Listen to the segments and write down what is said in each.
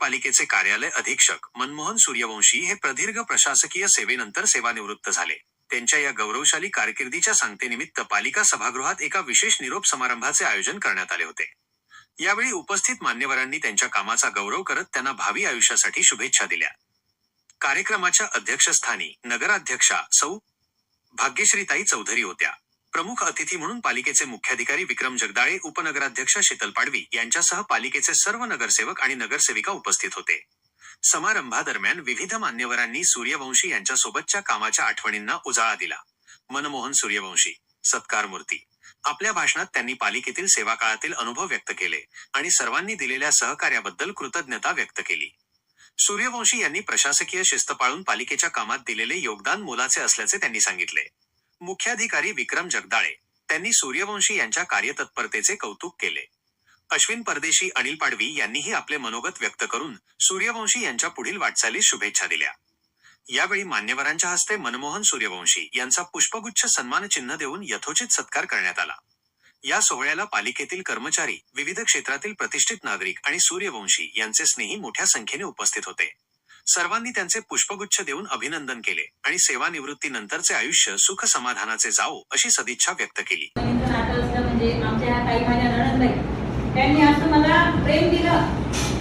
महानगरपालिकेचे कार्यालय अधीक्षक मनमोहन सूर्यवंशी हे प्रदीर्घ प्रशासकीय सेवेनंतर सेवानिवृत्त झाले. त्यांच्या या गौरवशाली कारकिर्दीच्या सांगतेनिमित्त पालिका सभागृहात एका विशेष निरोप समारंभाचे आयोजन करण्यात आले होते. यावेळी उपस्थित मान्यवरांनी त्यांच्या कामाचा गौरव करत त्यांना भावी आयुष्यासाठी शुभेच्छा दिल्या. कार्यक्रमाच्या अध्यक्षस्थानी नगराध्यक्षा सौ. भाग्यश्रीताई चौधरी होत्या. प्रमुख अतिथी म्हणून पालिकेचे मुख्याधिकारी विक्रम जगदाळे, उपनगराध्यक्ष शीतल पाडवी यांच्यासह पालिकेचे सर्व नगरसेवक आणि नगरसेविका उपस्थित होते. समारंभादरम्यान विविध मान्यवरांनी सूर्यवंशी यांच्यासोबतच्या कामाच्या आठवणींना उजाळा दिला. मनमोहन सूर्यवंशी सत्कारमूर्ती. आपल्या भाषणात त्यांनी पालिकेतील सेवाकाळातील अनुभव व्यक्त केले आणि सर्वांनी दिलेल्या सहकार्याबद्दल कृतज्ञता व्यक्त केली. सूर्यवंशी यांनी प्रशासकीय शिस्त पाळून पालिकेच्या कामात दिलेले योगदान मोलाचे असल्याचे त्यांनी सांगितले. मुख्याधिकारी विक्रम जगदाळे त्यांनी सूर्यवंशी यांच्या कार्यतत्परतेचे कौतुक केले. अश्विन परदेशी, अनिल पाडवी यांनीही आपले मनोगत व्यक्त करून सूर्यवंशी यांच्या पुढील वाटचालीस शुभेच्छा दिल्या. यावेळी मान्यवरांच्या हस्ते मनमोहन सूर्यवंशी यांचा पुष्पगुच्छ सन्मानचिन्ह देऊन यथोचित सत्कार करण्यात आला. या सोहळ्याला पालिकेतील कर्मचारी, विविध क्षेत्रातील प्रतिष्ठित नागरिक आणि सूर्यवंशी यांचे स्नेही मोठ्या संख्येने उपस्थित होते. सर्वांनी त्यांचे पुष्पगुच्छ देऊन अभिनंदन केले आणि सेवानिवृत्तीनंतरचे आयुष्य सुख समाधानाचे जावो अशी सदिच्छा व्यक्त केली. त्यांनी असं मला प्रेम दिलं.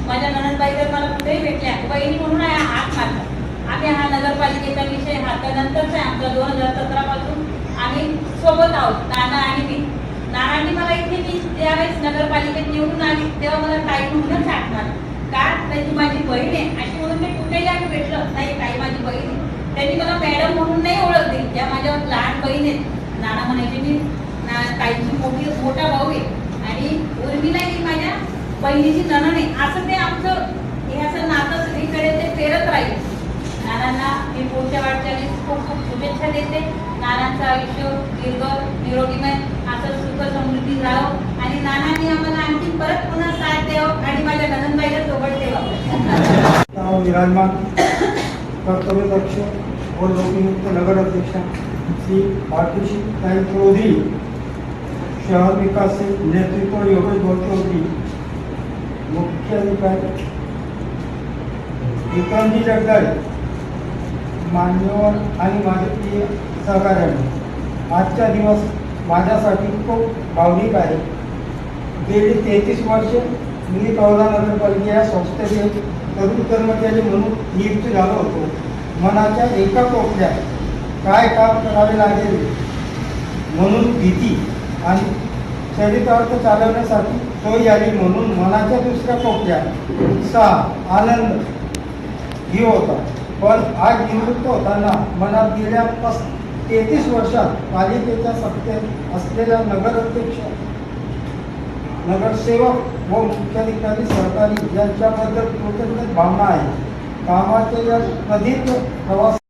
माझ्या नणंदबाई तर मला कुठेही भेटल्या, बहिणी म्हणून हात मारला. आम्ही हा नगरपालिकेचा विषय हातानंतरचा आमचा 2017 पासून आम्ही सोबत आहोत, नाना आणि मी. नानांनी मला इथे मी ज्यावेळेस नगरपालिकेत निवडून आली तेव्हा मला ताई म्हणूनच हात मारला. का त्याची माझी बहीण आहे अशी म्हणून मी कुठेही आम्ही भेटलो नाही, ताई माझी बहीण आहे. त्यांनी मला मॅडम म्हणून नाही ओळख दिली. त्या माझ्या लहान बहीण आहेत. नाना म्हणायचे मी ताईची मोठा भाऊ आहे आणि उर्मिला ही माझ्या बहिणीची नणंद आहे. असं ते आमचं हे असं नातं सगळीकडे ते फेरत राहील. नानांना मी पुढच्या वाटचालीस खूप खूप शुभेच्छा देते. नानांचं आयुष्य दीर्घ निरोगीमय असं सुख समृद्धी राहावं आणि नानांनी आम्हाला आणखी परत पुन्हा साथ द्यावं आणि माझ्या नणंदबाईला सोबत ठेवावं. विराजमान कर्तव्यदक्ष व लोकनियुक्त नगराध्यक्षा श्री भाग्यश्रीताई चौधरी, शहर विकास नेतृत्व योगेश चौधरी, मुख्याधिकारी विक्रमजी जगदाळे, मान्यवर आणि माझे प्रिय सहकार्यांनी, आजचा दिवस माझ्यासाठी खूप भावनिक आहे. गेली 33 वर्षे मी कवळा नगरपालिका या संस्थेचे तरुण कर्मचारी म्हणून नियुक्त झालो होतो. मनाच्या एका कोपऱ्यात काय काम करावे लागेल म्हणून भीती आणि चरितार्थ चालवण्यासाठी सोय आली म्हणून मनाच्या दुसऱ्या कोपऱ्यात उत्साह, आनंद ही होता. पण आज निवृत्त होताना मनात गेल्या 33 वर्षात पालिकेच्या सत्तेत असलेल्या नगराध्यक्ष, नगरसेवक व मुख्याधिकारी, सहकारी यांच्याबद्दल कृतज्ञ भावना आहे. कामाच्या या प्रदीर्घ प्रवास